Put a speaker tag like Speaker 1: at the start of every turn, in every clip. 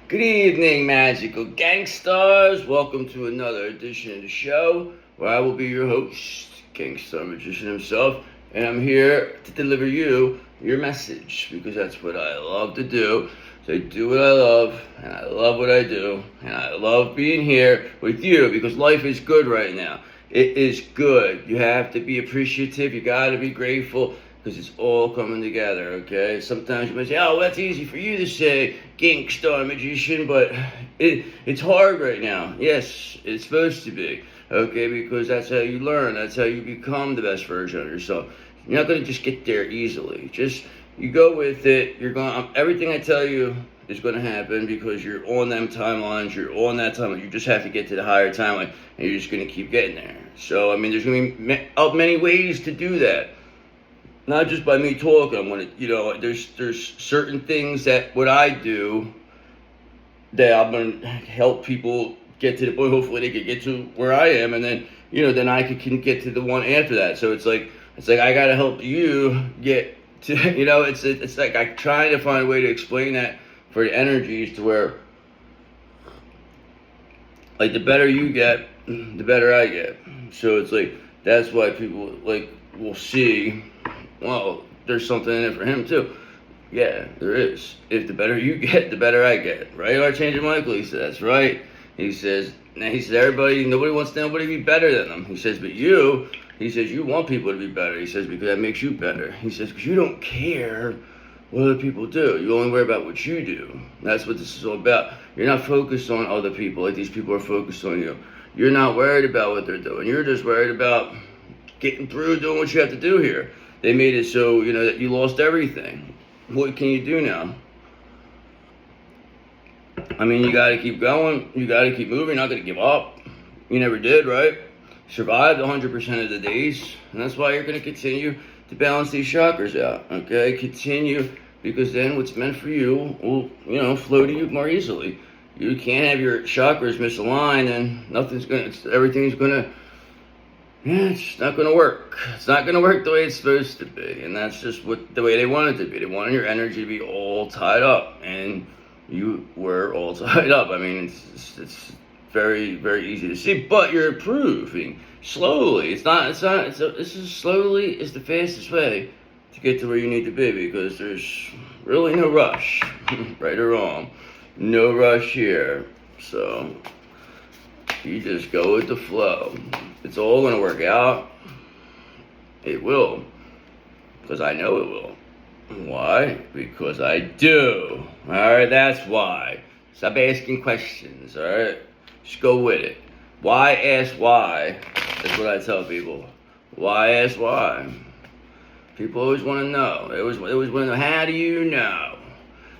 Speaker 1: Good evening, magical gangsters. Welcome to another edition of the show where I will be your host, Gangster Magician himself, and I'm here to deliver you your message because that's what I love to do. So I do what I love, and I love what I do, and I love being here with you because life is good right now. It is good. You have to be appreciative. You got to be grateful because it's all coming together, okay? Sometimes you might say, oh, that's easy for you to say, gangster magician, but it's hard right now. Yes, it's supposed to be, okay? Because that's how you learn. That's how you become the best version of yourself. You're not going to just get there easily. Just, you go with it. You're going, everything I tell you is going to happen because you're on them timelines. You're on that timeline. You just have to get to the higher timeline, and you're just going to keep getting there. So, I mean, there's going to be many ways to do that. Not just by me talking. I'm gonna, there's certain things that what I do that I'm gonna help people get to the point. Hopefully, they can get to where I am, and then then I can get to the one after that. So it's like I gotta help you get to. It's like I'm trying to find a way to explain that for the energies to where, like, the better you get, the better I get. So it's like that's why people will see. Well, there's something in it for him too. Yeah, there is. If the better you get, the better I get. Right, Archangel Michael? He says, that's right. He says, nobody wants nobody to be better than them. He says, but you want people to be better. He says, because that makes you better. He says, because you don't care what other people do. You only worry about what you do. That's what this is all about. You're not focused on other people like these people are focused on you. You're not worried about what they're doing. You're just worried about getting through, doing what you have to do here. They made it so, that you lost everything. What can you do now? I mean, you got to keep going. You got to keep moving. You're not going to give up. You never did, right? Survived 100% of the days. And that's why you're going to continue to balance these chakras out, okay? Continue, because then what's meant for you will, flow to you more easily. You can't have your chakras misaligned and everything's going to, it's not going to work. It's not going to work the way it's supposed to be. And that's just the way they want it to be. They wanted your energy to be all tied up. And you were all tied up. I mean, it's very, very easy to see. But you're improving slowly. This is slowly is the fastest way to get to where you need to be. Because there's really no rush. Right or wrong. No rush here. So you just go with the flow. It's all going to work out. It will. Because I know it will. Why? Because I do. Alright, that's why. Stop asking questions, alright? Just go with it. Why ask why? That's what I tell people. Why ask why? People always want to know. They always want to know, how do you know?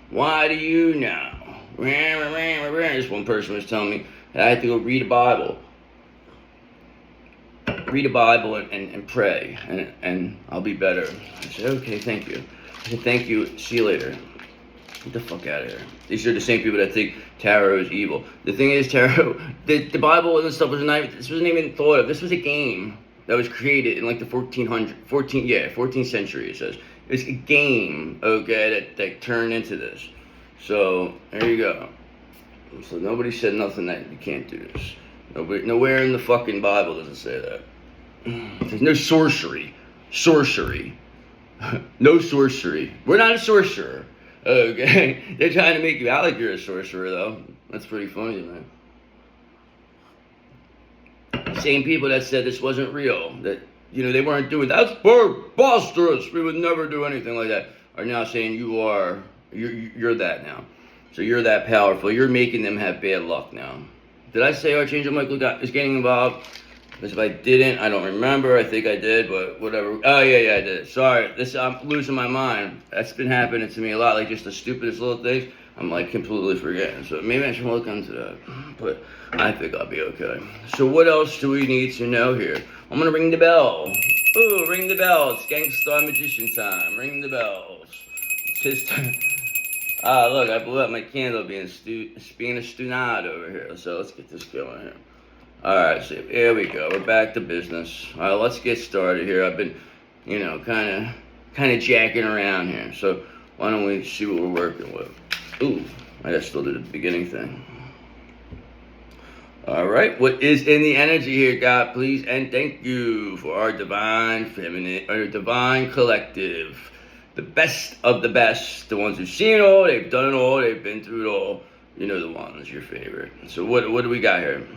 Speaker 1: Why do you know? This one person was telling me that I had to go read a Bible. Read a Bible and pray, and I'll be better. I said, okay, thank you. I said, thank you, see you later. Get the fuck out of here. These are the same people that think tarot is evil. The thing is, tarot, the Bible and stuff this wasn't even thought of. This was a game that was created in like the 14th century, it says. It's a game, okay, that turned into this. So, there you go. So nobody said nothing that you can't do this. Nowhere in the fucking Bible does it say that. There's no sorcery. No sorcery. We're not a sorcerer. Okay? They're trying to make you out like you're a sorcerer, though. That's pretty funny, man. Same people that said this wasn't real, that, they weren't doing, that's preposterous, we would never do anything like that, are now saying you're that now. So you're that powerful. You're making them have bad luck now. Did I say Archangel Michael is getting involved? Because if I didn't, I don't remember. I think I did, but whatever. Oh, yeah, I did. Sorry. I'm losing my mind. That's been happening to me a lot. Like, just the stupidest little things, I'm, like, completely forgetting. So maybe I should look into that. But I think I'll be okay. So what else do we need to know here? I'm going to ring the bell. Ooh, ring the bell. It's Gangstar Magician time. Ring the bells. It's his time. Ah, look, I blew up my candle being a stunad over here. So let's get this going here. Alright, so here we go. We're back to business. Alright, let's get started here. I've been, kind of jacking around here. So why don't we see what we're working with? Ooh, I gotta still do the beginning thing. All right, what is in the energy here, God, please, and thank you for our divine feminine, our divine collective, the best of the best, the ones who've seen it all, they've done it all, they've been through it all. You know the ones, your favorite. So what do we got here?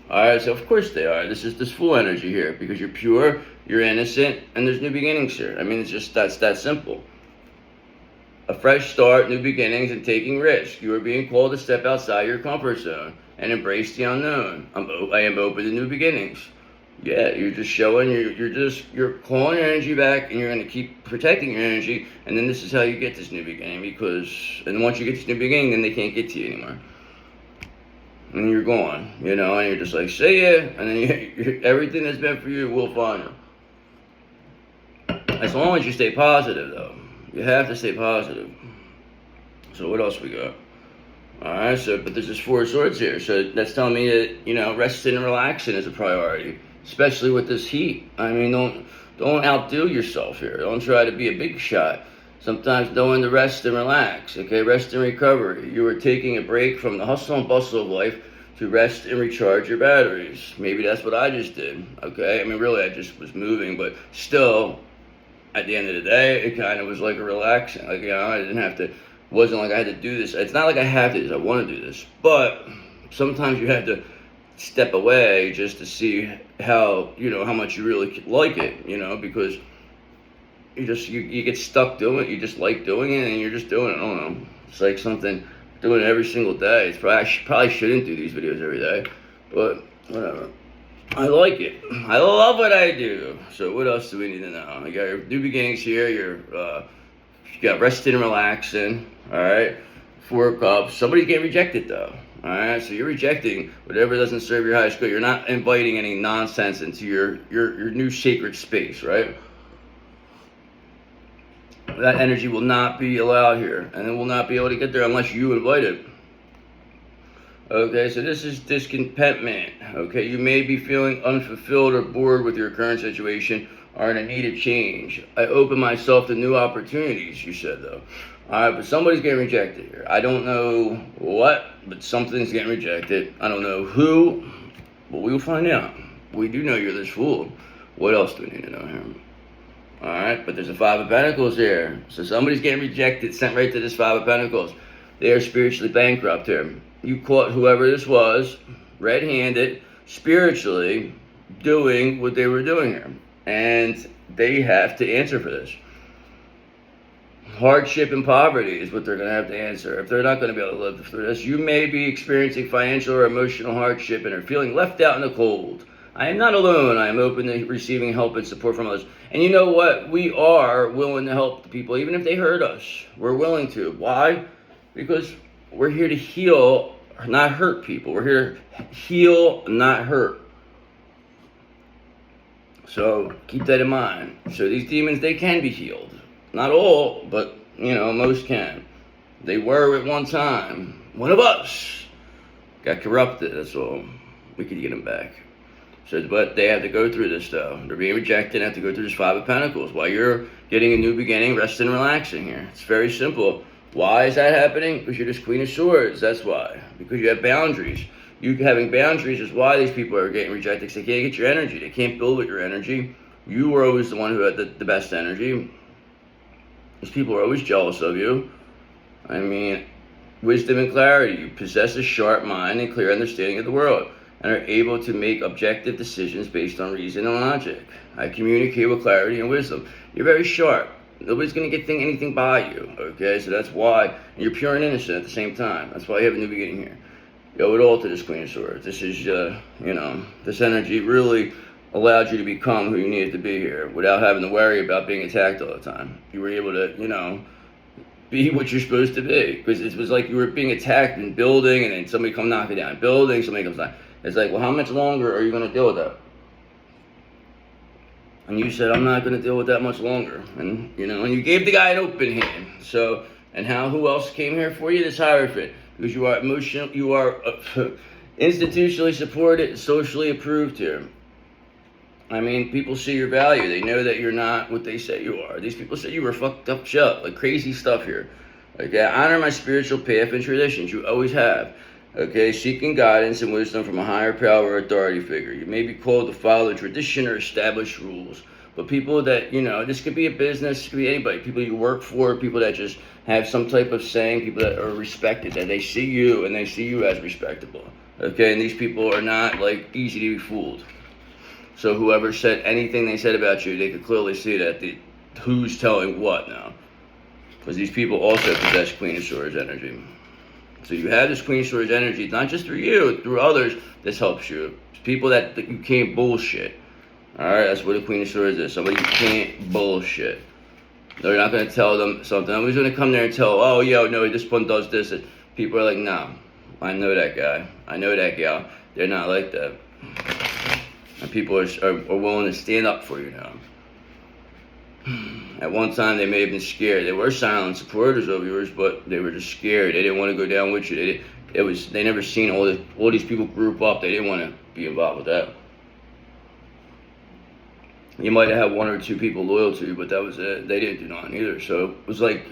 Speaker 1: All right, so of course they are. This is this full energy here because you're pure, you're innocent, and there's new beginnings here. I mean, it's just that's that simple. A fresh start, new beginnings, and taking risks. You are being called to step outside your comfort zone and embrace the unknown. I am open to new beginnings. Yeah, you're just showing, you're calling your energy back, and you're going to keep protecting your energy, and then this is how you get this new beginning, and once you get this new beginning, then they can't get to you anymore. And you're gone, and you're just like, say yeah, and then everything that's meant for you will find you. As long as you stay positive, though. You have to stay positive. So what else we got? Alright, but there's this Four of Swords here. So that's telling me that, resting and relaxing is a priority. Especially with this heat. I mean, don't outdo yourself here. Don't try to be a big shot. Sometimes knowing to rest and relax. Okay, rest and recovery. You are taking a break from the hustle and bustle of life to rest and recharge your batteries. Maybe that's what I just did. Okay, I mean, really, I just was moving, but still, at the end of the day, it kind of was like a relaxing. Like, I didn't have to, wasn't like I had to do this. It's not like I have to do this, I want to do this. But sometimes you have to step away just to see how, how much you really like it, because you get stuck doing it. You just like doing it, and you're just doing it. I don't know. It's like something, doing it every single day. It's probably shouldn't do these videos every day, but whatever. I like it. I love what I do. So what else do we need to know? You got your new beginnings here. You got resting and relaxing. All right. 4 of Cups. Somebody's getting rejected though. All right. So you're rejecting whatever doesn't serve your highest good. You're not inviting any nonsense into your new sacred space, right? That energy will not be allowed here, and it will not be able to get there unless you invite it. Okay, so this is discontentment. Okay, you may be feeling unfulfilled or bored with your current situation or in a need of change. I open myself to new opportunities, you said though. Alright, but somebody's getting rejected here. I don't know what, but something's getting rejected. I don't know who, but we'll find out. We do know you're this fool. What else do we need to know here? Alright, but there's a 5 of Pentacles here. So somebody's getting rejected, sent right to this 5 of Pentacles. They are spiritually bankrupt here. You caught whoever this was, red-handed, spiritually, doing what they were doing here. And they have to answer for this. Hardship and poverty is what they're going to have to answer. If they're not going to be able to live through this, you may be experiencing financial or emotional hardship and are feeling left out in the cold. I am not alone. I am open to receiving help and support from others. And you know what? We are willing to help the people, even if they hurt us. We're willing to. Why? Because we're here to heal, not hurt people. We're here to heal, not hurt. So keep that in mind. So these demons, they can be healed. Not all, but, most can. They were at one time. One of us got corrupted, that's all. We could get them back. So, but they have to go through this, though. They're being rejected and have to go through this 5 of Pentacles while you're getting a new beginning, resting and relaxing here. It's very simple. Why is that happening? Because you're this Queen of Swords. That's why. Because you have boundaries. You having boundaries is why these people are getting rejected. Because they can't get your energy. They can't build with your energy. You were always the one who had the best energy. These people are always jealous of you. I mean, wisdom and clarity. You possess a sharp mind and clear understanding of the world, and are able to make objective decisions based on reason and logic. I communicate with clarity and wisdom. You're very sharp. Nobody's going to get anything by you, okay? So that's why. And you're pure and innocent at the same time. That's why you have a new beginning here. You owe it all to this Queen of Swords. This is, this energy really allowed you to become who you needed to be here without having to worry about being attacked all the time. You were able to, be what you're supposed to be. Because it was like you were being attacked in building, and then somebody come knock it down. Building, somebody comes down. It's like, well, how much longer are you going to deal with that? And you said, I'm not going to deal with that much longer. And, and you gave the guy an open hand. So, and who else came here for you? This Hierophant. Because you are emotional, you are institutionally supported, socially approved here. I mean, people see your value. They know that you're not what they say you are. These people say you were fucked up shit, like crazy stuff here. Okay, honor my spiritual path and traditions. You always have. Okay, seeking guidance and wisdom from a higher power or authority figure. You may be called to follow tradition or established rules. But people that, this could be a business, it could be anybody, people you work for, people that just have some type of saying, people that are respected, that they see you and they see you as respectable. Okay, and these people are not like easy to be fooled. So whoever said anything they said about you, they could clearly see that who's telling what now. Because these people also possess Queen of Swords energy. So you have this Queen of Swords energy, not just through you, through others, this helps you. It's people that you can't bullshit. Alright, that's what a Queen of Swords is. Somebody you can't bullshit. They're not going to tell them something. Nobody's going to come there and tell, oh, yo, no, this one does this. And people are like, no, I know that guy. I know that gal. They're not like that. And people are willing to stand up for you now. At one time, they may have been scared. They were silent supporters of yours, but they were just scared. They didn't want to go down with you. They never seen all these people group up. They didn't want to be involved with that. You might have had one or two people loyal to you, but that was it. They didn't do nothing either. So it was like,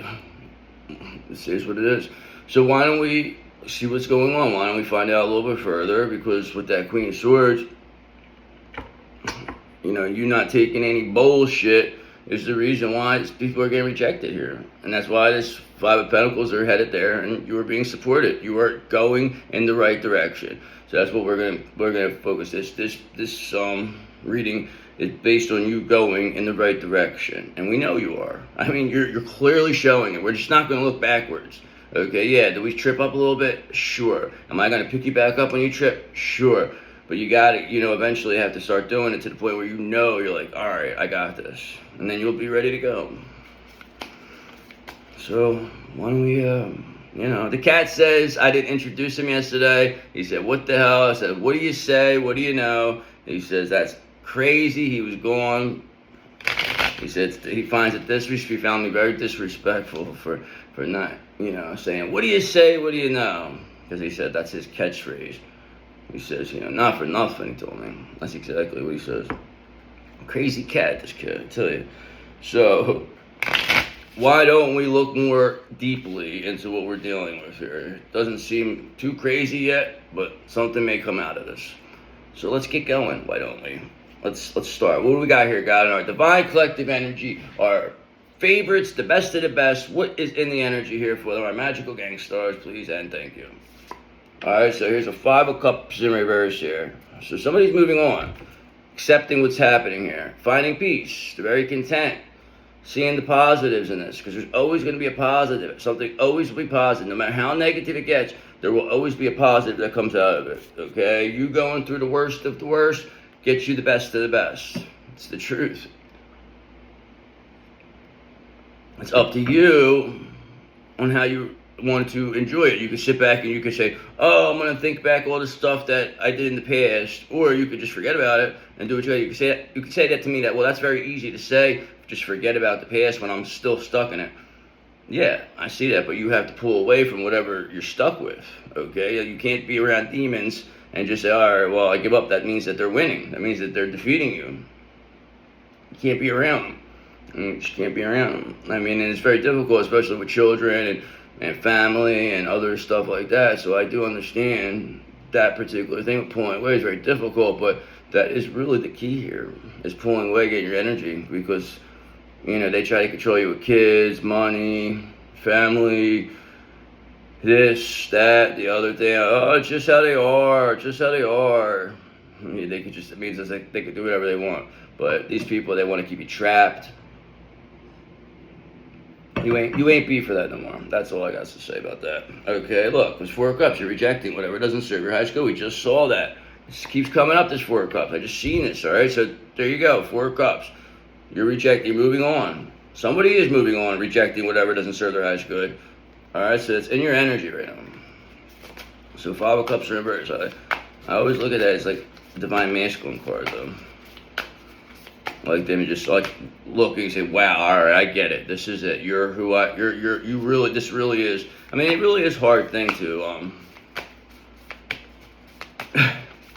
Speaker 1: this is what it is. So why don't we see what's going on? Why don't we find out a little bit further? Because with that Queen of Swords, you not taking any bullshit is the reason why people are getting rejected here. And that's why this Five of Pentacles are headed there, and you are being supported. You are going in the right direction. So that's what we're gonna focus this reading is based on you going in the right direction. And we know you are. I mean, you're clearly showing it. We're just not gonna look backwards. Okay, yeah, do we trip up a little bit? Sure. Am I gonna pick you back up when you trip? Sure. But you gotta, eventually have to start doing it to the point where you're like, all right, I got this. And then you'll be ready to go. So, why don't we, the cat says, I didn't introduce him yesterday. He said, what the hell? I said, what do you say? What do you know? He says, that's crazy. He was gone. He said, he finds it he found me very disrespectful for not, saying, what do you say? What do you know? Because he said, that's his catchphrase. He says, not for nothing, he told me. That's exactly what he says. Crazy cat, this kid, I tell you. So, why don't we look more deeply into what we're dealing with here? It doesn't seem too crazy yet, but something may come out of this. So let's get going, why don't we? Let's start. What do we got here, God? In our divine collective energy, our favorites, the best of the best. What is in the energy here for them? Our magical gang stars, please, and thank you. Alright, so here's a Five of Cups in reverse here. So somebody's moving on, accepting what's happening here, finding peace, they're very content, seeing the positives in this, because there's always going to be a positive. Something always will be positive. No matter how negative it gets, there will always be a positive that comes out of it. Okay? You going through the worst of the worst gets you the best of the best. It's the truth. It's up to you on how you want to enjoy it. You can sit back and you can say, oh, I'm going to think back all the stuff that I did in the past, or you could just forget about it and do what you can say that. You can say that to me that, well, that's very easy to say, just forget about the past when I'm still stuck in it. Yeah, I see that, but you have to pull away from whatever you're stuck with, okay? You can't be around demons and just say, all right, well, I give up. That means that they're winning. That means that they're defeating you. You can't be around them. You just can't be around them. I mean, and it's very difficult, especially with children and family and other stuff like that. So I do understand that particular thing. Pulling away is very difficult, but that is really the key here, is pulling away, getting your energy, because, they try to control you with kids, money, family, this, that, the other thing. Oh, it's just how they are, just how they are. I mean, it means it's like they could do whatever they want. But these people, they want to keep you trapped. You ain't be for that no more. That's all I got to say about that. Okay, look, there's Four of Cups. You're rejecting whatever doesn't serve your highest good. We just saw that. This keeps coming up, this Four of Cups. I just seen this, all right? So there you go, Four of Cups. You're rejecting, you're moving on. Somebody is moving on, rejecting whatever doesn't serve their highest good. All right, so it's in your energy right now. So Five of Cups in reverse. I always look at that as like a divine masculine card, though. Like them just like looking and say, wow, all right, I get it. This is it. You're who you really, this really is. I mean, it really is a hard thing to, it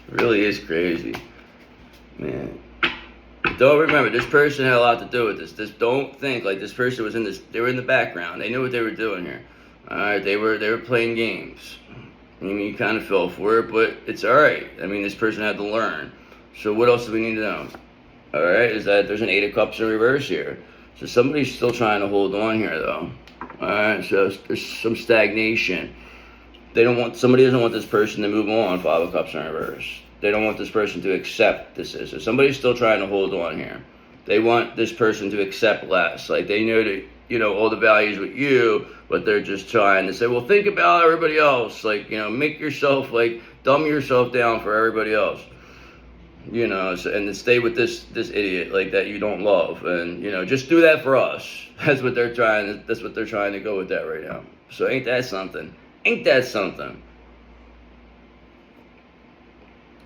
Speaker 1: really is crazy, man. Don't remember, this person had a lot to do with this. Don't think like this person was they were in the background. They knew what they were doing here. All right, they were playing games. I mean, you kind of fell for it, but it's all right. I mean, this person had to learn. So what else do we need to know? All right, is that there's an Eight of Cups in reverse here. So somebody's still trying to hold on here, though. All right, so there's some stagnation. Somebody doesn't want this person to move on. Five of Cups in reverse. They don't want this person to accept this. So somebody's still trying to hold on here. They want this person to accept less. Like, they know that, all the values with you, but they're just trying to say, well, think about everybody else. Like, make yourself, like, dumb yourself down for everybody else. And then stay with this idiot, like, that you don't love. And, just do that for us. That's what they're trying to go with that right now. So ain't that something? Ain't that something?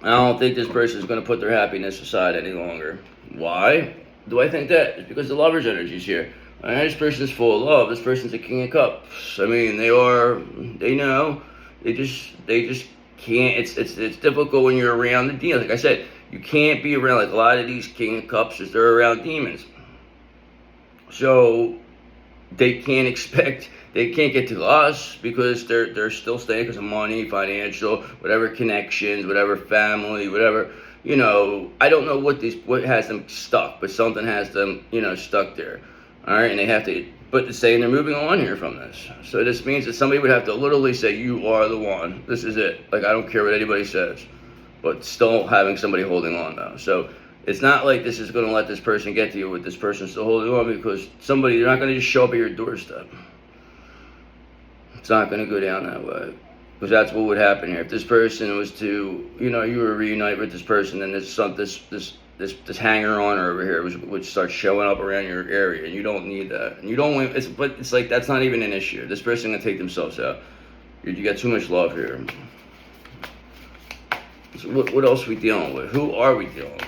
Speaker 1: I don't think this person is going to put their happiness aside any longer. Why do I think that? It's because the lover's energy is here. This person's full of love. This person's a King of Cups. I mean, they just can't. It's difficult when you're around the demons. Like I said, you can't be around, like, a lot of these King of Cups is they're around demons. So they can't get to us because they're still staying because of money, financial, whatever connections, whatever family, whatever. I don't know what has them stuck, but something has them, stuck there. All right, and they have to, but they're saying they're moving on here from this. So this means that somebody would have to literally say, you are the one. This is it. Like, I don't care what anybody says, but still having somebody holding on, though. So it's not like this is going to let this person get to you with this person still holding on, because they're not going to just show up at your doorstep. It's not going to go down that way, because that's what would happen here. If this person was to, you were reunited with this person, and this hanger-on over here would start showing up around your area, and you don't need that. And you don't want, but it's like, that's not even an issue. This person can take themselves out. You got too much love here. So what else are we dealing with? Who are we dealing with?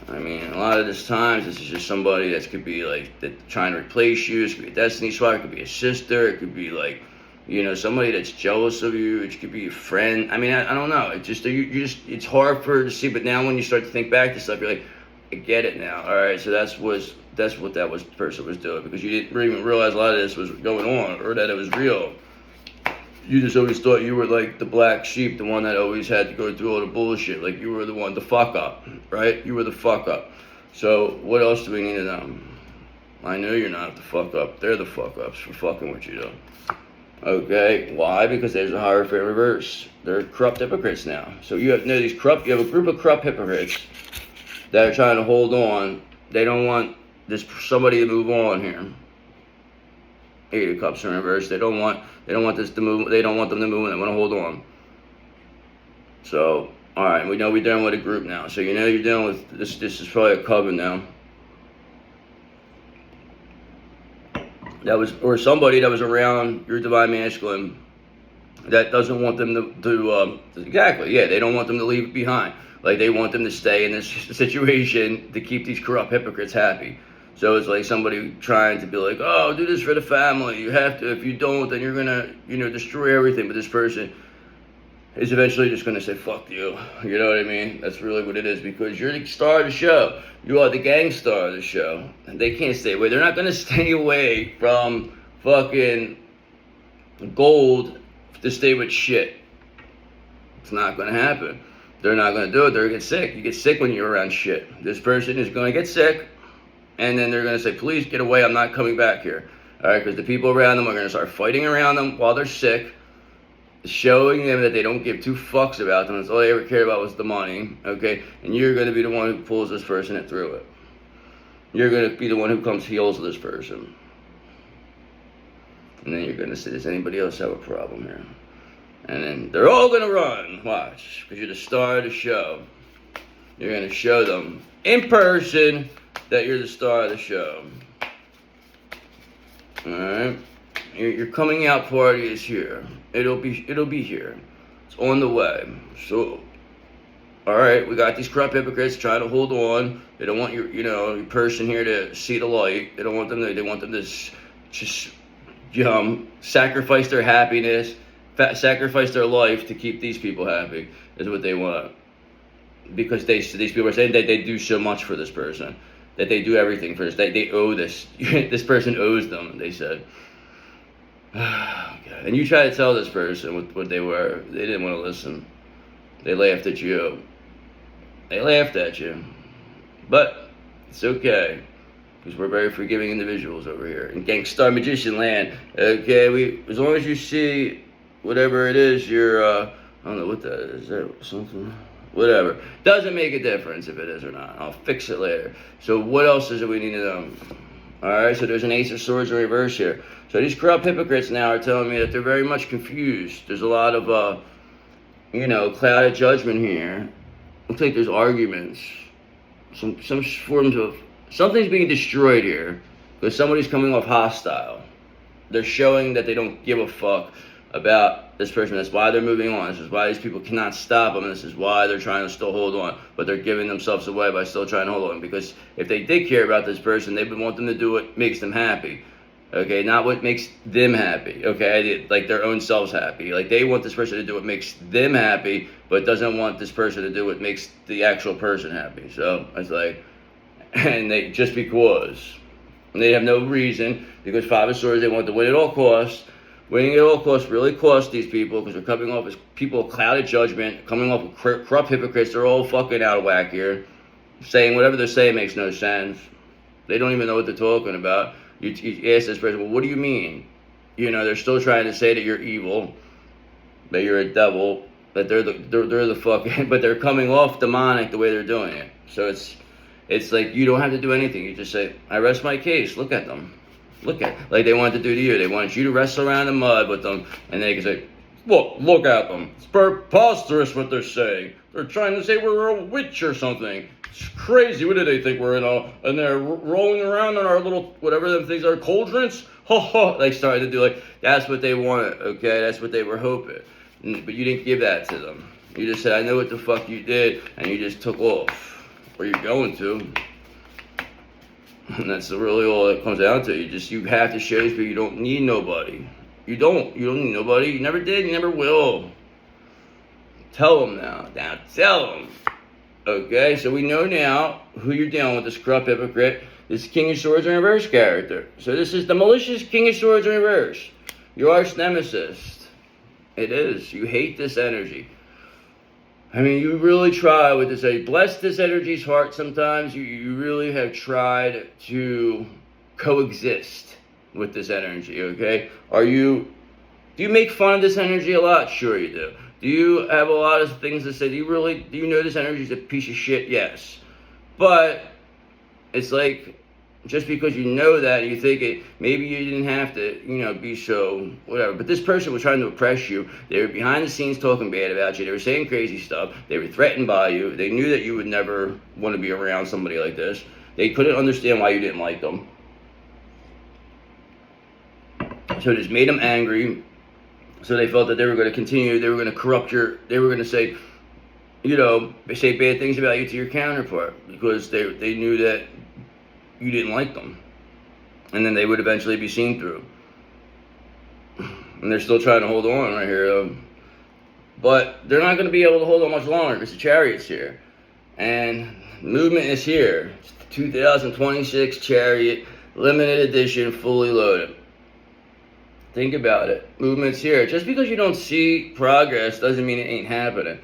Speaker 1: I mean, a lot of this times, this is just somebody that could be like trying to replace you. It could be a destiny swap. It could be a sister. It could be like, somebody that's jealous of you. It could be a friend. I mean, I don't know. It's hard to see. But now when you start to think back to stuff, you're like, I get it now. All right, so that's what the person was doing, because you didn't even realize a lot of this was going on, or that it was real. You just always thought you were like the black sheep, the one that always had to go through all the bullshit. Like, you were the one, the fuck up, right? You were the fuck up. So what else do we need to know? I know you're not the fuck up. They're the fuck ups for fucking with you, though. Okay, why? Because there's a Hierophant reverse. They're corrupt hypocrites now. So you have a group of corrupt hypocrites that are trying to hold on. They don't want somebody to move on here. Eight of Cups in reverse. They don't want this to move. They don't want them to move. They want to hold on. So, all right, we know we're dealing with a group now. So you're dealing with this. This is probably a coven now. Or somebody that was around your divine masculine that doesn't want them to exactly, yeah, they don't want them to leave it behind. Like, they want them to stay in this situation to keep these corrupt hypocrites happy. So it's like somebody trying to be like, oh, do this for the family. You have to. If you don't, then you're gonna, destroy everything. But this person is eventually just gonna say, fuck you. You know what I mean? That's really what it is, because you're the star of the show. You are the gang star of the show. And they can't stay away. They're not gonna stay away from fucking gold to stay with shit. It's not gonna happen. They're not gonna do it. They're gonna get sick. You get sick when you're around shit. This person is gonna get sick. And then they're going to say, please get away, I'm not coming back here. All right, because the people around them are going to start fighting around them while they're sick, showing them that they don't give two fucks about them. That's all they ever cared about was the money, okay? And you're going to be the one who pulls this person through it. You're going to be the one who comes heals this person. And then you're going to say, does anybody else have a problem here? And then they're all going to run. Watch, because you're the star of the show. You're going to show them in person that you're the star of the show. Alright? Your coming out party is here. It'll be here. It's on the way. So, alright, we got these corrupt hypocrites trying to hold on. They don't want your person here to see the light. They want them to just sacrifice their happiness, sacrifice their life to keep these people happy, is what they want. Because these people are saying that they do so much for this person, that they do everything for this. They owe this. This person owes them, they said. And you try to tell this person what they were. They didn't want to listen. They laughed at you. They laughed at you. But it's okay. Because we're very forgiving individuals over here. In Gangstar Magician land. Okay, as long as you see whatever it is, I don't know what that is. Is that something? Whatever. Doesn't make a difference if it is or not. I'll fix it later. So what else is it we need to know? Alright, so there's an Ace of Swords in reverse here. So these corrupt hypocrites now are telling me that they're very much confused. There's a lot of, cloud of judgment here. Looks like there's arguments. Some forms of... Something's being destroyed here. Because somebody's coming off hostile. They're showing that they don't give a fuck about this person. That's why they're moving on. This is why these people cannot stop them. This is why they're trying to still hold on. But they're giving themselves away by still trying to hold on. Because if they did care about this person, they would want them to do what makes them happy. Okay, not what makes them happy. Okay, like their own selves happy. Like they want this person to do what makes them happy, but doesn't want this person to do what makes the actual person happy. So it's like, and they just because. And they have no reason, because Five of Swords, they want to win at all costs. Winning at all costs really costs these people, because they're coming off as people of clouded judgment, coming off with corrupt hypocrites. They're all fucking out of whack here. Saying whatever they're saying makes no sense. They don't even know what they're talking about. You ask this person, well, what do you mean? They're still trying to say that you're evil, that you're a devil, that they're the fucking, but they're coming off demonic the way they're doing it. So it's like you don't have to do anything. You just say, I rest my case. Look at them. Like they want to do to you. They want you to wrestle around in the mud with them, and they can say, look at them. It's preposterous what they're saying. They're trying to say we're a witch or something. It's crazy. What do they think we're in? And they're rolling around in our little, whatever them things are, cauldrons? Ha ha. They started to do like, that's what they wanted, okay? That's what they were hoping. But you didn't give that to them. You just said, I know what the fuck you did, and you just took off. Or you're going to. And that's really all it comes down to. You have to show these people you don't need nobody. You don't need nobody. You never did, you never will. Tell them now. Now tell them. Okay, so we know now who you're dealing with, this corrupt hypocrite. This King of Swords in reverse character. So this is the malicious King of Swords in reverse. Your arch nemesis. It is. You hate this energy. I mean, you really try with this energy. Bless this energy's heart sometimes. You really have tried to coexist with this energy, okay? Do you make fun of this energy a lot? Sure you do. Do you have a lot of things to say? Do you know this energy is a piece of shit? Yes. But it's like, just because you know that, you think it, maybe you didn't have to, be so, whatever. But this person was trying to oppress you. They were behind the scenes talking bad about you. They were saying crazy stuff. They were threatened by you. They knew that you would never want to be around somebody like this. They couldn't understand why you didn't like them. So it just made them angry. So they felt that they were going to continue. They were going to corrupt they were going to say, say bad things about you to your counterpart. Because they knew that you didn't like them, and then they would eventually be seen through. And they're still trying to hold on right here, but they're not going to be able to hold on much longer because the Chariot's here, and movement is here. It's the 2026 Chariot, limited edition, fully loaded. Think about it. Movement's here. Just because you don't see progress doesn't mean it ain't happening.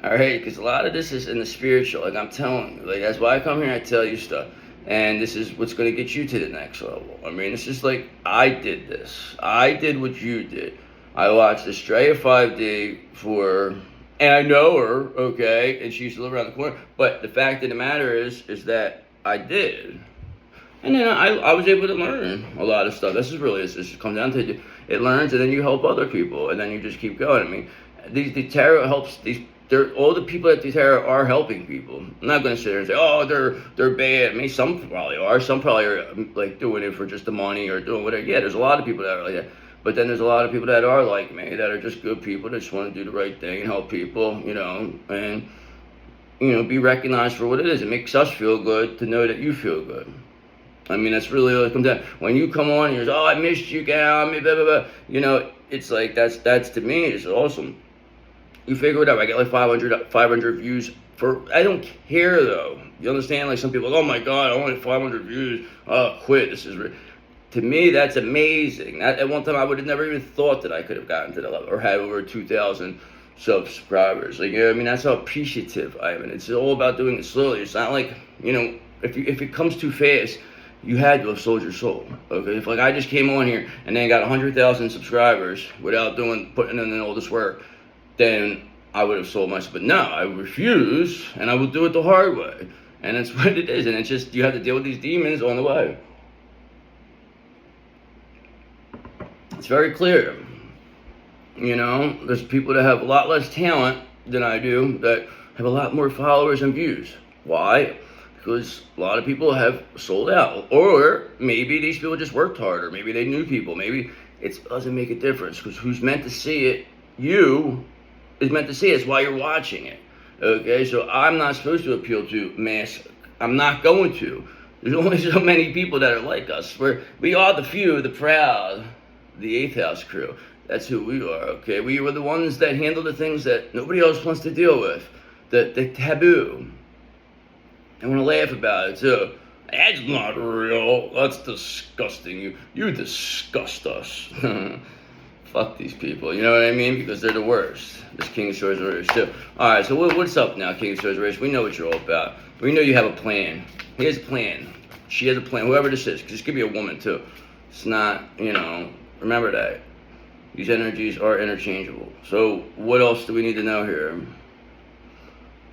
Speaker 1: Alright, because a lot of this is in the spiritual, like I'm telling you. Like, that's why I come here and I tell you stuff. And this is what's going to get you to the next level. I mean, it's just like, I did this. I did what you did. I watched Estrella 5D and I know her, okay, and she used to live around the corner. But the fact of the matter is that I did. And then I was able to learn a lot of stuff. This just comes down to it learns, and then you help other people, and then you just keep going. I mean, the tarot helps all the people at the tarot are helping people. I'm not going to sit there and say, oh, they're bad. I mean, some probably are. Some probably are like doing it for just the money or doing whatever. Yeah, there's a lot of people that are like that. But then there's a lot of people that are like me, that are just good people that just want to do the right thing and help people, and be recognized for what it is. It makes us feel good to know that you feel good. I mean, that's really what it comes down. When you come on and you're like, oh, I missed you, gal, blah, blah, blah. It's like, that's to me, it's awesome. You figure it out. I get like 500 views I don't care though. You understand? Like some people, oh my God, I only 500 views. Oh, quit. This is to me, that's amazing. At one time, I would have never even thought that I could have gotten to that level or had over 2,000 subscribers. Like, you know what I mean? That's how appreciative I am. And it's all about doing it slowly. It's not like, you know, if it comes too fast, you had to have sold your soul. Okay, if like I just came on here and then got 100,000 subscribers without putting in all this work, then I would have sold myself. But no, I refuse, and I will do it the hard way. And that's what it is. And it's just, you have to deal with these demons on the way. It's very clear. You know, there's people that have a lot less talent than I do that have a lot more followers and views. Why? Because a lot of people have sold out. Or maybe these people just worked harder. Maybe they knew people. Maybe it doesn't make a difference, because who's meant to see it, you, is meant to see it. It's why you're watching it. Okay, so I'm not supposed to appeal to mass. I'm not going to. There's only so many people that are like us. We are the few, the proud, the eighth house crew. That's who we are, okay? We were the ones that handle the things that nobody else wants to deal with. The taboo. I want to laugh about it too. That's not real. That's disgusting. You disgust us. Fuck these people, you know what I mean? Because they're the worst. This King of Swords reverse too. Alright, so what's up now, King of Swords reverse? We know what you're all about. We know you have a plan. He has a plan. She has a plan. Whoever this is. Because this could be a woman too. It's not, you know, remember that. These energies are interchangeable. So what else do we need to know here?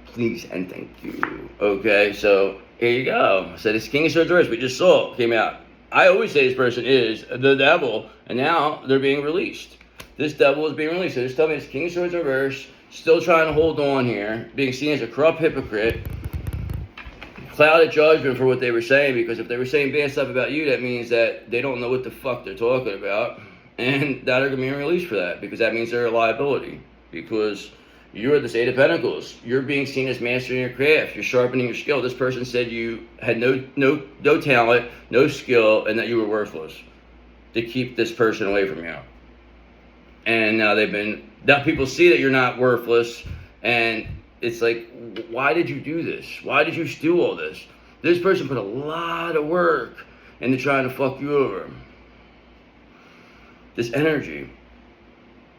Speaker 1: Please and thank you. Okay, so here you go. So this King of Swords reverse, we just saw, came out. I always say this person is the devil, and now they're being released. This devil is being released. So just tell me this King of Swords reverse, still trying to hold on here, being seen as a corrupt hypocrite, clouded judgment for what they were saying, because if they were saying bad stuff about you, that means that they don't know what the fuck they're talking about, and that are going to be released for that, because that means they're a liability, because you're the Eight of Pentacles. You're being seen as mastering your craft. You're sharpening your skill. This person said you had no talent, no skill, and that you were worthless to keep this person away from you. And now people see that you're not worthless, and it's like, why did you do this? Why did you do all this? This person put a lot of work into trying to fuck you over. This energy,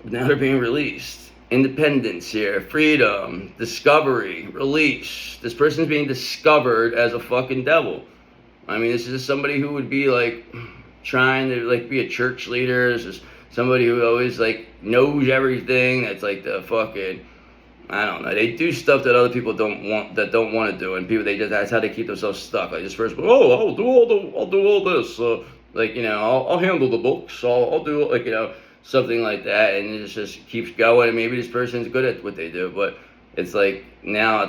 Speaker 1: now they're being released. Independence here, freedom, discovery, release. This person's being discovered as a fucking devil. I mean, this is somebody who would be like trying to like be a church leader. This is somebody who always like knows everything. That's like the fucking, I don't know. They do stuff that other people don't want to do, and people that's how they keep themselves stuck. Like this person, I'll do all this. Like, you know, I'll handle the books. I'll do, like, you know, something like that, and it just keeps going. And maybe this person's good at what they do, but it's like now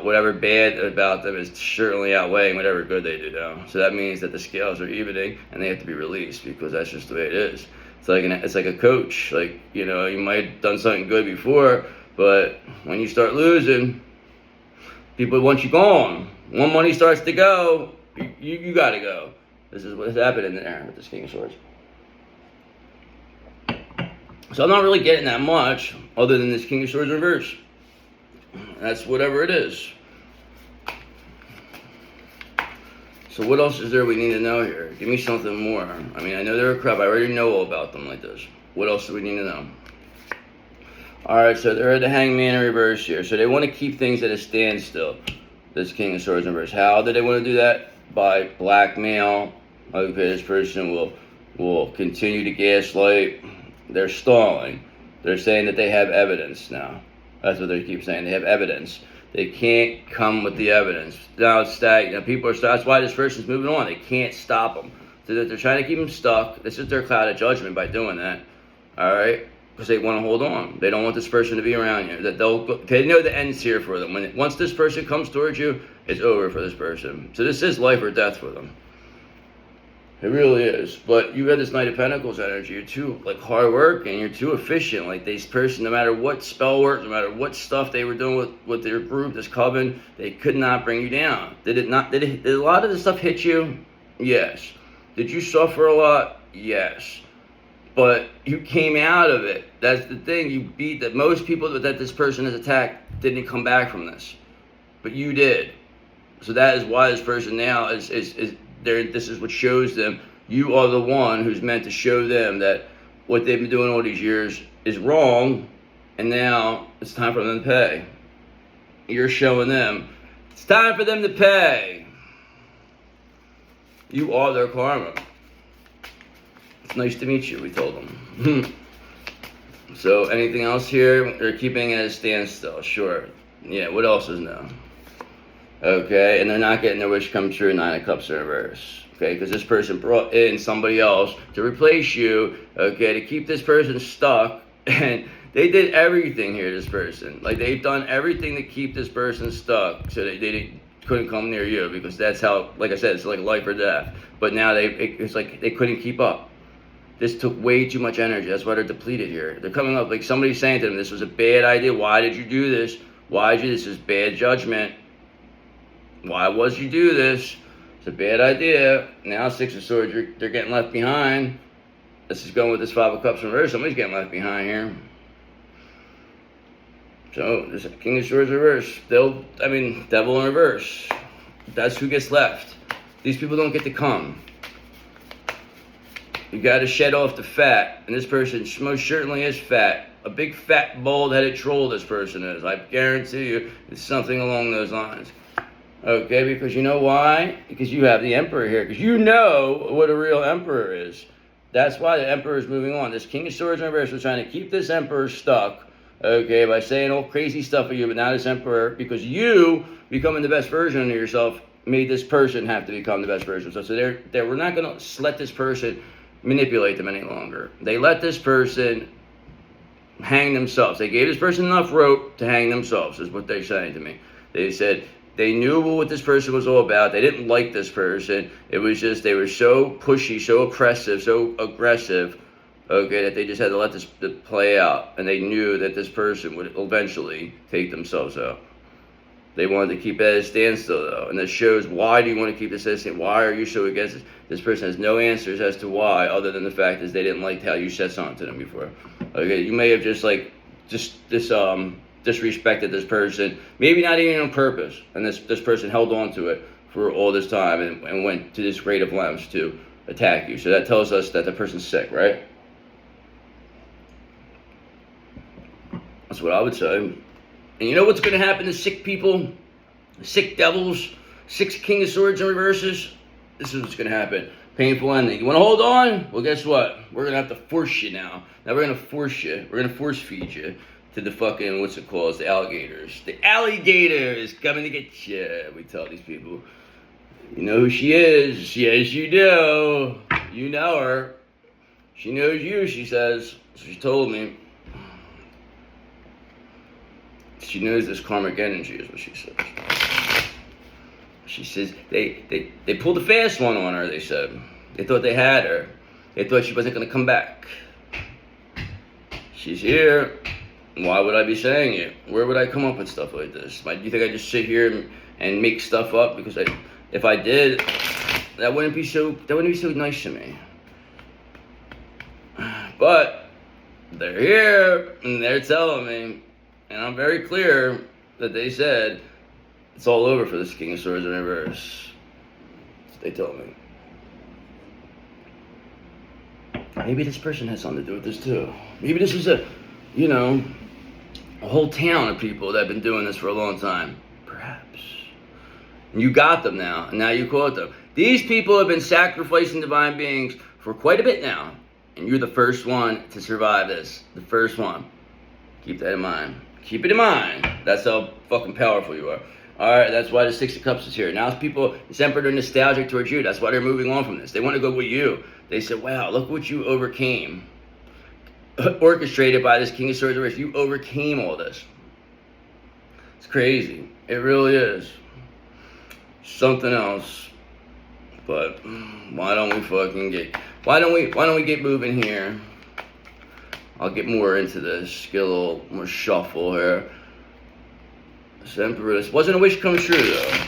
Speaker 1: whatever bad about them is certainly outweighing whatever good they do now. So that means that the scales are evening, and they have to be released, because that's just the way it is. It's like a coach. Like, you know, you might have done something good before, but when you start losing, people want you gone. When money starts to go, you gotta go. This is what's happening there with this King of Swords. So I'm not really getting that much other than this King of Swords reverse. That's whatever it is. So what else is there we need to know here? Give me something more. I mean, I know they're a crap. I already know all about them like this. What else do we need to know? Alright, so they're at the Hangman in reverse here. So they want to keep things at a standstill. This King of Swords in reverse. How do they want to do that? By blackmail. Okay, this person will continue to gaslight. They're stalling. They're saying that they have evidence now. That's what they keep saying. They have evidence. They can't come with the evidence. Now it's stagnant. That's why this person's moving on. They can't stop them. So that they're trying to keep them stuck. This is their cloud of judgment by doing that. Alright? Because they want to hold on. They don't want this person to be around you. They know the end's here for them. Once this person comes towards you, it's over for this person. So this is life or death for them. It really is. But you have this Knight of Pentacles energy. You're too hard work, and you're too efficient. Like this person, no matter what spell work, no matter what stuff they were doing with their group, this coven, they could not bring you down. Did a lot of the stuff hit you? Yes. Did you suffer a lot? Yes. But you came out of it. That's the thing. You beat that. Most people that this person has attacked didn't come back from this, but you did. So that is why this person now is there. This is what shows them You are the one who's meant to show them that what they've been doing all these years is wrong, and now it's time for them to pay. You're showing them it's time for them to pay. You are their karma. It's nice to meet you, we told them. So anything else here? They're keeping it at a standstill, sure. Yeah, what else is new? Okay, and they're not getting their wish come true, 9 of Cups in reverse. Okay, because this person brought in somebody else to replace you, okay, to keep this person stuck. And they did everything here, this person. Like, they've done everything to keep this person stuck so they couldn't come near you, because that's how, like I said, it's like life or death. But now it's like they couldn't keep up. This took way too much energy. That's why they're depleted here. They're coming up like somebody's saying to them, this was a bad idea. Why did you do this? Why did you? This is bad judgment. Why was you do this? It's a bad idea. Now 6 of Swords, they're getting left behind. This is going with this 5 of Cups in reverse. Somebody's getting left behind here. So this King of Swords reverse. Devil in reverse. That's who gets left. These people don't get to come. You got to shed off the fat, and this person most certainly is fat. A big fat bald-headed troll this person is. I guarantee you it's something along those lines. Okay, because you know why? Because you have the Emperor here, because you know what a real Emperor is. That's why the Emperor is moving on. This King of Swords in reverse was trying to keep this Emperor stuck, okay, by saying all crazy stuff of you, but now this Emperor, because you becoming the best version of yourself, made this person have to become the best version of themselves. So we're not going to let this person manipulate them any longer. They let this person hang themselves. They gave this person enough rope to hang themselves, is what they're saying to me. They said they knew what this person was all about. They didn't like this person. It was just they were so pushy, so oppressive, so aggressive, okay, that they just had to let this play out. And they knew that this person would eventually take themselves out. They wanted to keep it at a standstill, though. And this shows, why do you want to keep this at a standstill? Why are you so against this? This person has no answers as to why, other than the fact is they didn't like how you said something to them before. Okay, you may have disrespected this person, maybe not even on purpose. And this person held on to it for all this time and went to this great of lengths to attack you. So that tells us that the person's sick, right? That's what I would say. And you know what's going to happen to sick people, sick devils, 6 King of Swords in reverses? This is what's going to happen. Painful ending. You want to hold on? Well, guess what? We're going to have to force you now. Now we're going to force you. We're going to force feed you to the fucking, what's it called? The alligators. The alligators coming to get you. We tell these people. You know who she is. Yes, you do. You know her. She knows you, she says. She told me. She knows this karmic energy is what she says. She says they pulled a fast one on her, they said. They thought they had her. They thought she wasn't going to come back. She's here. Why would I be saying it? Where would I come up with stuff like this? Do you think I just sit here and make stuff up? Because if I did, that wouldn't be so nice to me. But they're here and they're telling me. And I'm very clear that they said it's all over for this King of Swords in reverse. They told me. Maybe this person has something to do with this too. Maybe this is a whole town of people that have been doing this for a long time. Perhaps. And you got them now, and now you caught them. These people have been sacrificing divine beings for quite a bit now. And you're the first one to survive this. The first one. Keep that in mind. Keep it in mind. That's how fucking powerful you are. Alright, that's why the 6 of Cups is here. Now this Emperor, they're nostalgic towards you. That's why they're moving on from this. They want to go with you. They said, wow, look what you overcame. Orchestrated by this King of Swords reverse. You overcame all this. It's crazy. It really is. Something else. But why don't we get moving here? I'll get more into this, get a little more shuffle here. This Emperor, this wasn't a wish come true though.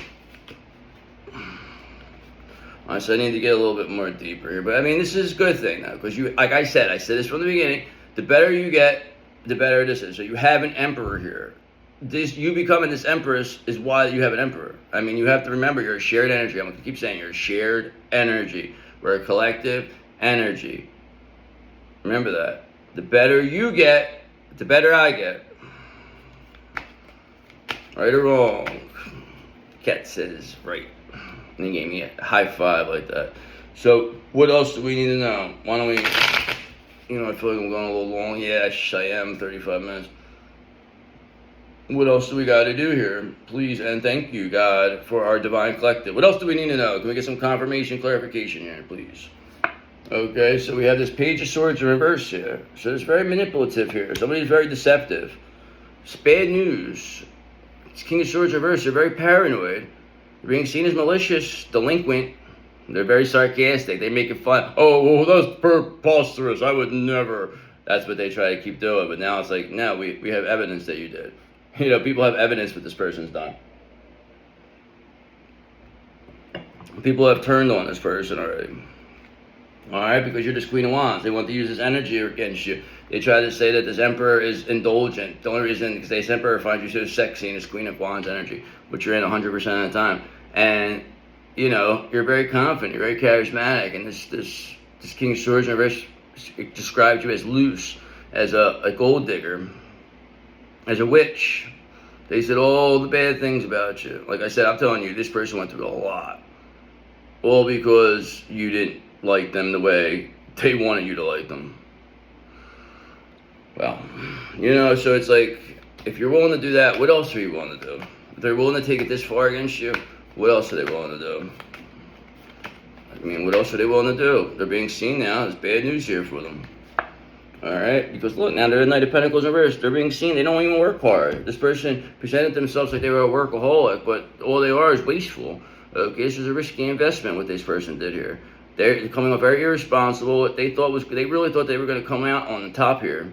Speaker 1: Alright, so I need to get a little bit more deeper here. But I mean, this is a good thing though, because like I said this from the beginning, the better you get, the better this is. So you have an Emperor here. You becoming this Empress is why you have an Emperor. I mean, you have to remember you're a shared energy. I'm going to keep saying you're a shared energy. We're a collective energy. Remember that. The better you get, the better I get. Right or wrong? Cat says right. And he gave me a high five like that. So, what else do we need to know? Why don't we, I feel like I'm going a little long. Yes, I am, 35 minutes. What else do we got to do here? Please and thank you, God, for our divine collective. What else do we need to know? Can we get some confirmation, clarification here, please? Okay, so we have this Page of Swords in reverse here. So it's very manipulative here. Somebody's very deceptive. It's bad news. It's King of Swords reverse. They're very paranoid. They're being seen as malicious, delinquent. They're very sarcastic. They make it fun. Oh, well, that's preposterous. I would never. That's what they try to keep doing. But now it's like, no, we have evidence that you did. People have evidence what this person's done. People have turned on this person already. Alright, because you're this Queen of Wands. They want to use this energy against you. They try to say that this Emperor is indulgent. The only reason is this Emperor finds you so sexy in this Queen of Wands energy, which you're in 100% of the time. And, you're very confident, you're very charismatic, and this King of Swords in reverse describes you as loose, as a gold digger, as a witch. They said all the bad things about you. Like I said, I'm telling you, this person went through a lot. All because you didn't like them the way they wanted you to like them. Well, so it's like, if you're willing to do that, what else are you willing to do? If they're willing to take it this far against you, what else are they willing to do? What else are they willing to do? They're being seen now. There's bad news here for them. Alright? Because look, now they're the Knight of Pentacles in reverse. They're being seen. They don't even work hard. This person presented themselves like they were a workaholic, but all they are is wasteful. Okay, this is a risky investment, what this person did here. They're coming off very irresponsible. They really thought they were going to come out on the top here.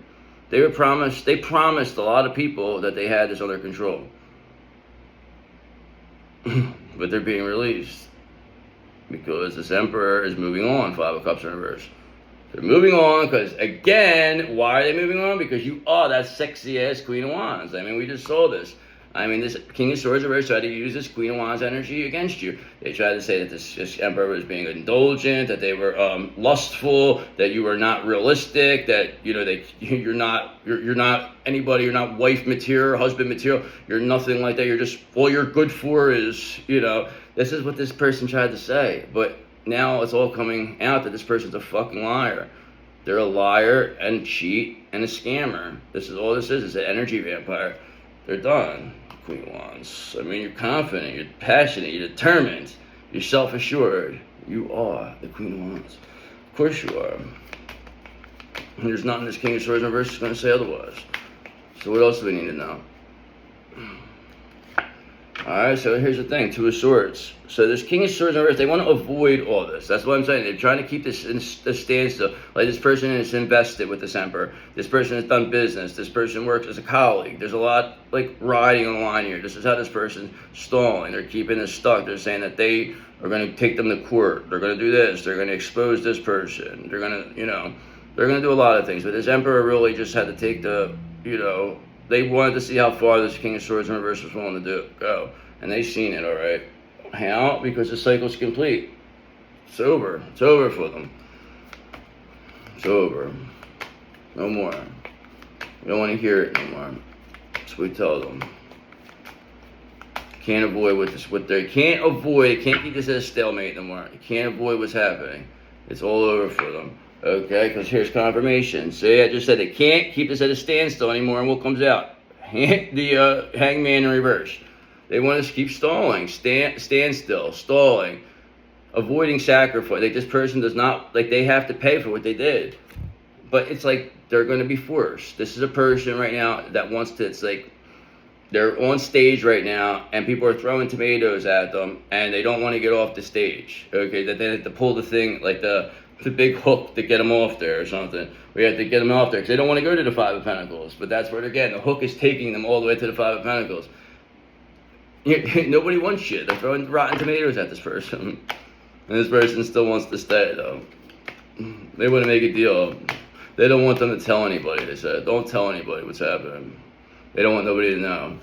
Speaker 1: They promised a lot of people that they had this under control. But they're being released. Because this Emperor is moving on, 5 of Cups in reverse. They're moving on because, again, why are they moving on? Because you are that sexy-ass Queen of Wands. We just saw this. This King of Swords reverse tried to use this Queen of Wands energy against you. They tried to say that this Emperor was being indulgent, that they were lustful, that you were not realistic, that you're not anybody, you're not wife material, husband material, you're nothing like that. You're just all you're good for is this is what this person tried to say. But now it's all coming out that this person's a fucking liar. They're a liar and cheat and a scammer. This is all this is. It's an energy vampire. They're done. Queen of Wands. You're confident, you're passionate, you're determined, you're self-assured. You are the Queen of Wands. Of course you are. And there's nothing this King of Swords in reverse is going to say otherwise. So what else do we need to know? Alright, so here's the thing. 2 of Swords. So this King of Swords in reverse, they want to avoid all this. That's what I'm saying. They're trying to keep this in a standstill. Like this person is invested with this Emperor. This person has done business. This person works as a colleague. There's a lot like riding on the line here. This is how this person's stalling. They're keeping this stuck. They're saying that they are going to take them to court. They're going to do this. They're going to expose this person. They're going to, they're going to do a lot of things. But this Emperor really just had to take the, they wanted to see how far this King of Swords in reverse was willing to go. And they've seen it, all right. How? Because the cycle's complete. It's over. It's over for them. It's over. No more. We don't want to hear it no more. That's what we tell them. Can't avoid what they can't avoid. Can't keep this as a stalemate no more. You can't avoid what's happening. It's all over for them. Okay, because here's confirmation. See, I just said they can't keep this at a standstill anymore, and what comes out? The Hangman in reverse. They want to keep stalling, stand still, stalling, avoiding sacrifice. Like this person does not, like they have to pay for what they did. But it's like they're going to be forced. This is a person right now that wants to, it's like they're on stage right now and people are throwing tomatoes at them and they don't want to get off the stage. Okay, that they have to pull the thing, like the big hook to get them off there or something. We have to get them off there because they don't want to go to the 5 of Pentacles. But that's where they're getting. The hook is taking them all the way to the 5 of Pentacles. Nobody wants shit. They're throwing rotten tomatoes at this person. And this person still wants to stay, though. They want to make a deal. They don't want them to tell anybody, they said. Don't tell anybody what's happening. They don't want nobody to know.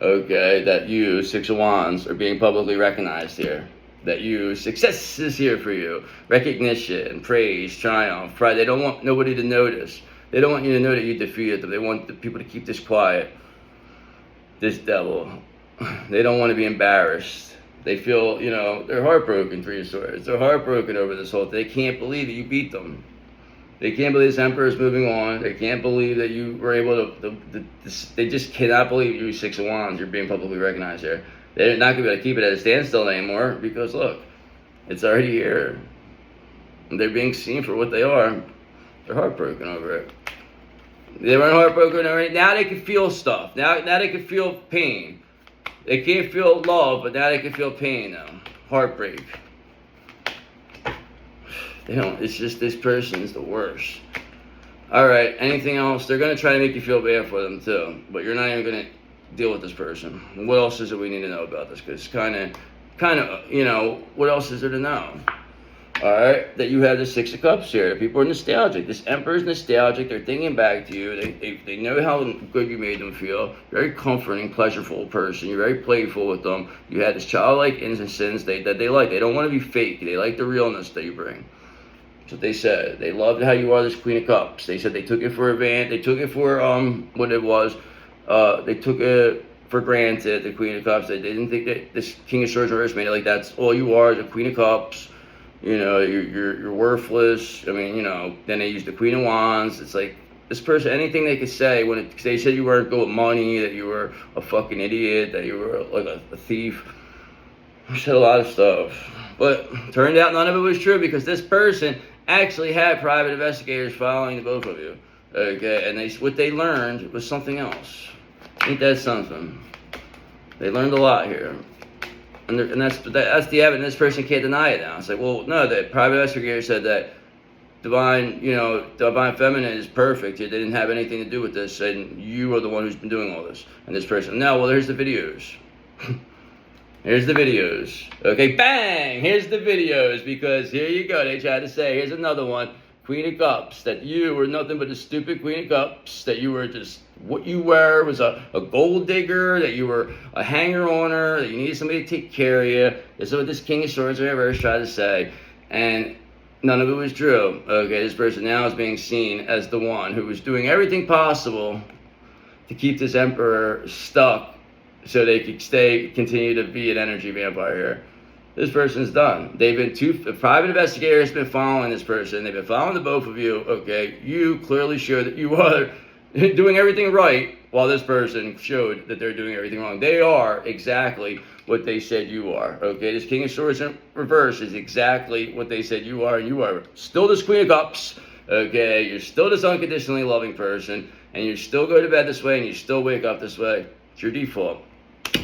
Speaker 1: Okay, that you, 6 of Wands, are being publicly recognized here. that you, success is here for you, recognition, praise, triumph, pride. They don't want nobody to notice. They don't want you to know that you defeated them. They want the people to keep this quiet. This devil. They don't want to be embarrassed. They feel, you know, they're heartbroken for your swords. They're heartbroken over this whole thing. They can't believe that you beat them. They can't believe this emperor is moving on. They can't believe that you were able to they just cannot believe you, Six of Wands. You're being publicly recognized here. They're not going to be able to keep it at a standstill anymore because, look, it's already here. They're being seen for what they are. They're heartbroken over it. They weren't heartbroken already. Now they can feel stuff. Now they can feel pain. They can't feel love, but now they can feel pain now. Heartbreak. They don't. It's just this person's the worst. All right. Anything else? They're gonna try to make you feel bad for them too, but you're not even gonna deal with this person. What else is it we need to know about this? Because kind of, you know, what else is there to know? All right, that you have the Six of Cups here. People are nostalgic. This Emperor's nostalgic. They're thinking back to you. They know how good you made them feel. Very comforting, pleasureful person. You're very playful with them. You had this childlike innocence that they like. They don't want to be fake. They like the realness that you bring. That's what they said. They loved how you are this Queen of Cups. They said they took it for a van. They took it for what it was. They took it for granted, the Queen of Cups. They didn't think that this King of Swords reverse made it like that's all you are, the Queen of Cups. You know, you're worthless. I mean, you know, then they used the Queen of Wands. It's like, this person, anything they could say, they said you weren't good with money, that you were a fucking idiot, that you were like a thief. I said a lot of stuff. But turned out none of it was true because this person actually had private investigators following the both of you. Okay, and what they learned was something else. Ain't that something? They learned a lot here. And that's the evidence. This person can't deny it now. It's like, well, no, the private investigator said that divine feminine is perfect. It didn't have anything to do with this, and you are the one who's been doing all this. And this person, no, well, here's the videos. Here's the videos. Okay, bang! Here's the videos, because here you go. They tried to say, here's another one. Queen of Cups, that you were nothing but a stupid Queen of Cups, that you were just, what you were was a gold digger, that you were a hanger-oner, that you needed somebody to take care of you. This is what this King of Swords reverse tried to say, and none of it was true. Okay, this person now is being seen as the one who was doing everything possible to keep this Emperor stuck so they could continue to be an energy vampire here. This person's done. The private investigator has been following this person. They've been following the both of you. Okay, you clearly show that you are doing everything right, while this person showed that they're doing everything wrong. They are exactly what they said you are. Okay, this King of Swords in reverse is exactly what they said you are. You are still this Queen of Cups. Okay, you're still this unconditionally loving person, and you still go to bed this way, and you still wake up this way. It's your default,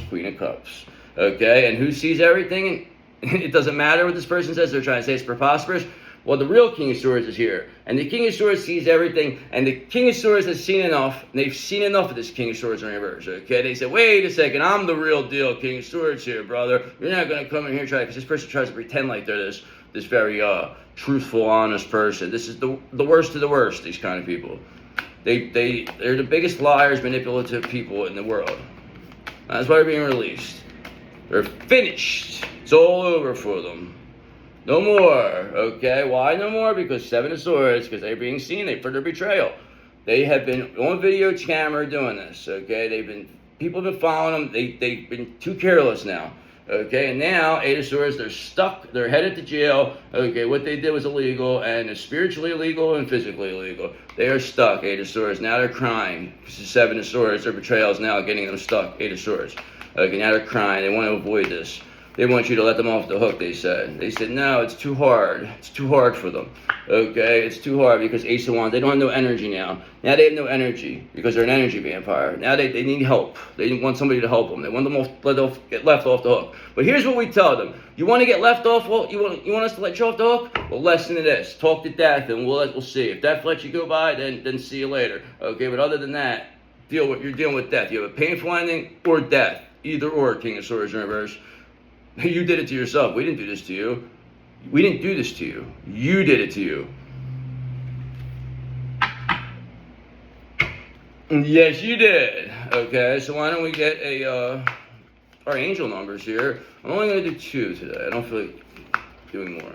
Speaker 1: Queen of Cups. Okay, and who sees everything? It doesn't matter what this person says. They're trying to say it's preposterous. Well, the real King of Swords is here. And the King of Swords sees everything. And the King of Swords has seen enough. And they've seen enough of this King of Swords in reverse. Okay? They said, wait a second. I'm the real deal King of Swords here, brother. You're not going to come in here and try. Because this person tries to pretend like they're this very truthful, honest person. This is the worst of the worst, these kind of people. They're the biggest liars, manipulative people in the world. That's why they're being released. They're finished. It's all over for them. No more, okay? Why no more? Because Seven of Swords, because they're being seen for their betrayal. They have been on video camera doing this, okay? People have been following them. They've been too careless now, okay? And now, Eight of Swords, they're stuck. They're headed to jail, okay? What they did was illegal, and it's spiritually illegal and physically illegal. They are stuck, Eight of Swords. Now they're crying. This is Seven of Swords. Their betrayal is now getting them stuck, Eight of Swords. Okay, now they're crying. They want to avoid this. They want you to let them off the hook, they said. They said, no, it's too hard. It's too hard for them. Okay, it's too hard because Ace of Wands, they don't have no energy now. Now they have no energy because they're an energy vampire. Now they need help. They want somebody to help them. They want them get left off the hook. But here's what we tell them. You want to get left off? Well, you want us to let you off the hook? Well, listen to this. Talk to death and we'll see. If death lets you go by, then see you later. Okay, but other than that, you're dealing with death. You have a painful ending or death. Either or, King of Swords in reverse. You did it to yourself. We didn't do this to you. We didn't do this to you. You did it to you. Yes, you did. Okay, so why don't we get a our angel numbers here. I'm only going to do 2 today. I don't feel like doing more.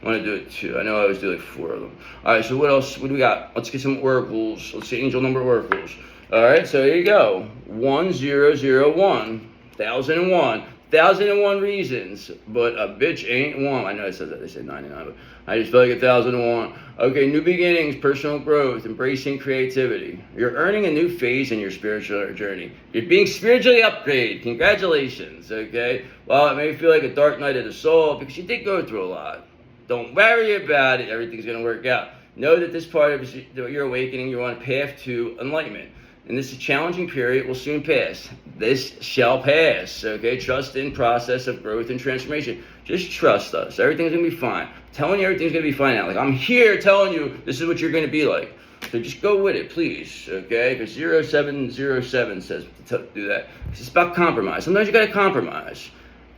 Speaker 1: I want to do it 2. I know I always do like 4 of them. All right, so what else? What do we got? Let's get some oracles. Let's see angel number oracles. All right, so here you go. 1001, 1001. 1001 reasons, but a bitch ain't one. I know I said that. They said 99, but I just feel like 1001. Okay, new beginnings, personal growth, embracing creativity. You're earning a new phase in your spiritual journey. You're being spiritually upgraded. Congratulations, okay? Well, it may feel like a dark night of the soul because you did go through a lot. Don't worry about it. Everything's going to work out. Know that this part of your awakening, you're on a path to enlightenment. And this challenging period will soon pass. This shall pass, okay? Trust in process of growth and transformation. Just trust us. Everything's going to be fine. I'm telling you everything's going to be fine now. Like, I'm here telling you this is what you're going to be like. So just go with it, please, okay? Because 0707 says to do that. It's about compromise. Sometimes you got to compromise,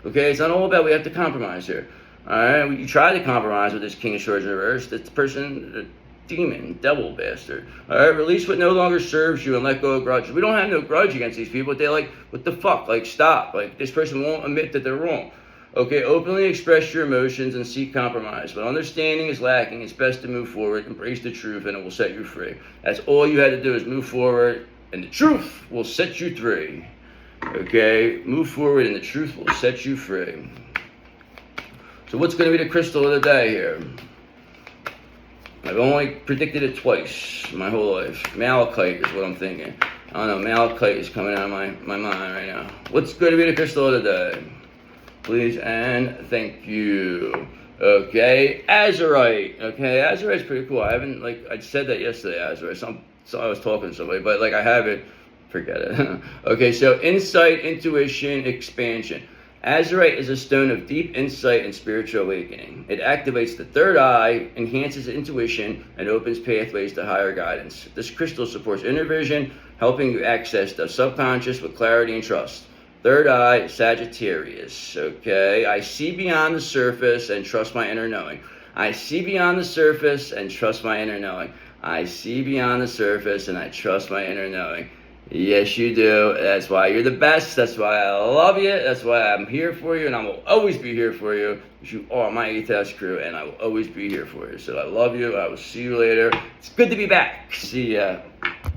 Speaker 1: okay? It's not all about we have to compromise here, all right? You try to compromise with this King of Swords reverse. This person... demon, devil bastard. All right, release what no longer serves you and let go of grudges. We don't have no grudge against these people. They're like, what the fuck? Like, stop. Like, this person won't admit that they're wrong. Okay, openly express your emotions and seek compromise. When understanding is lacking, it's best to move forward, embrace the truth, and it will set you free. That's all you had to do is move forward, and the truth will set you free. Okay, move forward, and the truth will set you free. So what's going to be the crystal of the day here? I've only predicted it twice my whole life. Malachite is what I'm thinking. I don't know, malachite is coming out of my mind right now. What's going to be the crystal of the day? Please and thank you. Okay, azurite. Okay, azurite's pretty cool. I haven't, like, I said that yesterday, azurite. So I was talking to somebody, but, like, I haven't. Forget it. Okay, so insight, intuition, expansion. Azurite is a stone of deep insight and spiritual awakening. It activates the third eye, enhances intuition, and opens pathways to higher guidance. This crystal supports inner vision, helping you access the subconscious with clarity and trust. Third eye, Sagittarius. Okay, I see beyond the surface and trust my inner knowing. I see beyond the surface and trust my inner knowing. I see beyond the surface and I trust my inner knowing. Yes, you do. That's why you're the best. That's why I love you. That's why I'm here for you, and I will always be here for you. You are my 8th crew, and I will always be here for you. So I love you. I will see you later. It's good to be back. See ya.